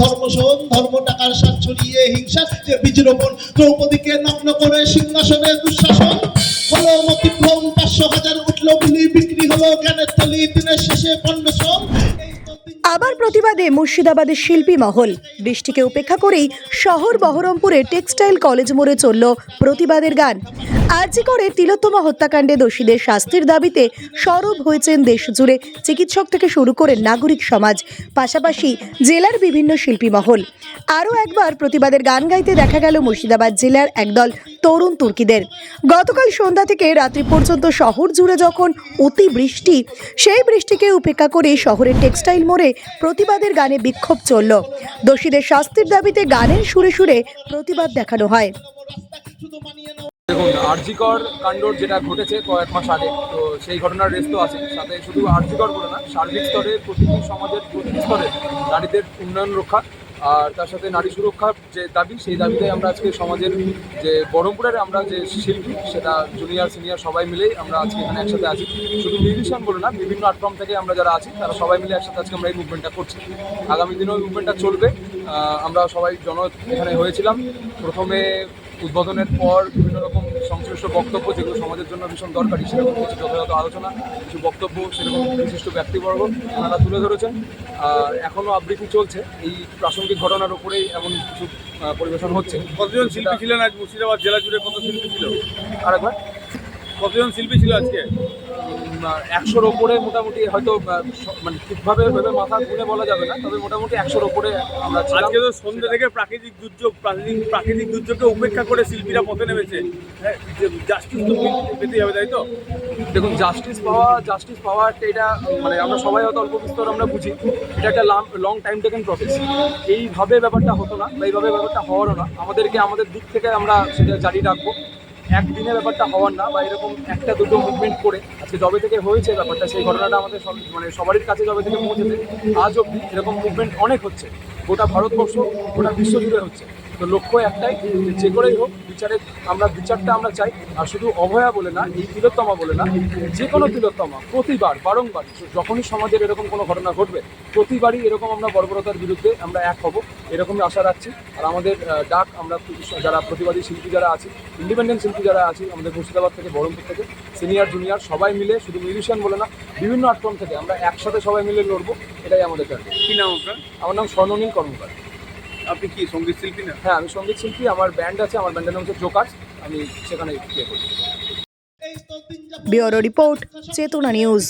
ধর্ম শোন, ধর্ম টাকার সাথ ছড়িয়ে হিংসা যে বীজ রোপণ, দ্রৌপদীকে নগ্ন করে সিংহাসনে দুঃশাসন হলো মতিভ্রম, 500,000 উঠলো বুলি, বিক্রি হলো জ্ঞানের তলি, দিনের শেষে পণ্যশ্রম। আবার প্রতিবাদে মুর্শিদাবাদের শিল্পী মহল। বৃষ্টিকে উপেক্ষা করেই শহর বহরমপুরে টেক্সটাইল কলেজ মোড়ে চলল প্রতিবাদের গান। আরজি করে তিলোত্তমা হত্যাকাণ্ডে দোষীদের শাস্তির দাবিতে সরব হয়েছেন দেশজুড়ে চিকিৎসক থেকে শুরু করে নাগরিক সমাজ, পাশাপাশি জেলার বিভিন্ন শিল্পী মহল। আরও একবার প্রতিবাদের গান গাইতে দেখা গেল মুর্শিদাবাদ জেলার একদল তরুণ তুর্কিদের। গতকাল সন্ধ্যা থেকে রাত্রি পর্যন্ত শহর জুড়ে যখন অতি বৃষ্টি, সেই বৃষ্টিকে উপেক্ষা করে শহরের টেক্সটাইল মোড়ে প্রতিবাদের গানে বিক্ষোভ চলল। দোষীদের শাস্তির দাবিতে গানের সুরে সুরে প্রতিবাদ দেখানো হয়। দেখুন, আরজিকর কাণ্ডর যেটা ঘটেছে কয়েক মাস আগে, তো সেই ঘটনার রেস তো আছে। সাথে শুধু আরজিকর বলে না, সার্বিক স্তরে প্রতিটি সমাজের প্রতিটি স্তরে নারীদের উন্নয়ন রক্ষা আর তার সাথে নারী সুরক্ষার যে দাবি, সেই দাবিতে আমরা আজকে সমাজের যে বহরমপুরের আমরা যে শিল্পী, সেটা জুনিয়র সিনিয়র সবাই মিলেই আমরা আজকে এখানে একসাথে আছি। শুধু মিউজিশিয়ান বলে না, বিভিন্ন প্ল্যাটফর্ম থেকে আমরা যারা আছি তারা সবাই মিলে একসাথে আজকে আমরা এই মুভমেন্টটা করছি। আগামী দিনেও এই মুভমেন্টটা চলবে। আমরা সবাই এখানে হয়েছিলাম। প্রথমে উদ্বোধনের পর বিভিন্ন রকম সংশ্লিষ্ট বক্তব্য, যেগুলো সমাজের জন্য ভীষণ দরকারি, সেরকম কিছু যথাযথ আলোচনা, কিছু বক্তব্য সেরকম বিশিষ্ট ব্যক্তিবর্গ তারা তুলে ধরেছেন। এখনও আবৃত্তি চলছে এই প্রাসঙ্গিক ঘটনার উপরেই, এমন কিছু পরিবেশন হচ্ছে। কতজন শিল্পী ছিলেন আজ মুর্শিদাবাদ জেলা জুড়ে? কত শিল্পী ছিল? আরেকবার, কতজন শিল্পী ছিল আজকে? 100-র ওপরে মোটামুটি, হয়তো মানে ঠিকভাবে ভেবে মাথা ঘুরে বলা যাবে না, তবে মোটামুটি 100-র ওপরে আমরা ছিলাম। আজকে তো সন্ধ্যে থেকে প্রাকৃতিক দুর্যোগকে উপেক্ষা করে শিল্পীরা পথে নেমেছে। জাস্টিস তো পেতেই হবে, তাই তো? দেখুন, জাস্টিস পাওয়া এটা মানে আমরা সবাই হয়তো অল্প বিস্তর আমরা বুঝি, এটা একটা লং টাইম টেকেন প্রসেস। এইভাবে ব্যাপারটা হতো না বা এইভাবে ব্যাপারটা হওয়ারও না। আমাদের দিক থেকে আমরা সেটা জারি রাখবো। একদিনে ব্যাপারটা হওয়ার না, বা এরকম একটা দুটো মুভমেন্ট করে আজকে যবে থেকে হয়েছে ব্যাপারটা, সেই ঘটনাটা আমাদের মানে সবারই কাছে যবে থেকে পৌঁছেছে আজ অবধি এরকম মুভমেন্ট অনেক হচ্ছে। গোটা ভারতবর্ষ, গোটা বিশ্ব জুড়ে হচ্ছে। তো লক্ষ্য একটাই, যে করেই হোক বিচারটা আমরা চাই। আর শুধু অভয়া বলে না, এই তিলোত্তমা বলে না, যে কোনো তিলোত্তমা প্রতিবার বারংবার যখনই সমাজের এরকম কোনো ঘটনা ঘটবে, প্রতিবারই এরকম আমরা বর্বরতার বিরুদ্ধে আমরা এক হব, এরকমই আশা রাখছি। আর আমাদের ডাক, আমরা যারা প্রতিবাদী শিল্পী যারা আছি, ইন্ডিপেন্ডেন্ট শিল্পী যারা আছি, আমাদের মুর্শিদাবাদ থেকে, বহরমপুর থেকে, সিনিয়র জুনিয়র সবাই মিলে, শুধু মিউজিশিয়ান বলে না, বিভিন্ন প্ল্যাটফর্ম থেকে আমরা একসাথে সবাই মিলে লড়বো, এটাই আমাদের টার্গেট। কি নাম আপনার? আমার নাম স্বর্ণনীল কর্মকার। আপনি কি সঙ্গীত শিল্পী না? হ্যাঁ, আমি সঙ্গীত শিল্পী। আমার ব্যান্ড আছে, আমার ব্যান্ডের নাম হচ্ছে জোকার্স। আমি সেখানে প্লে করি। ব্যুরো রিপোর্ট, চেতনা নিউজ।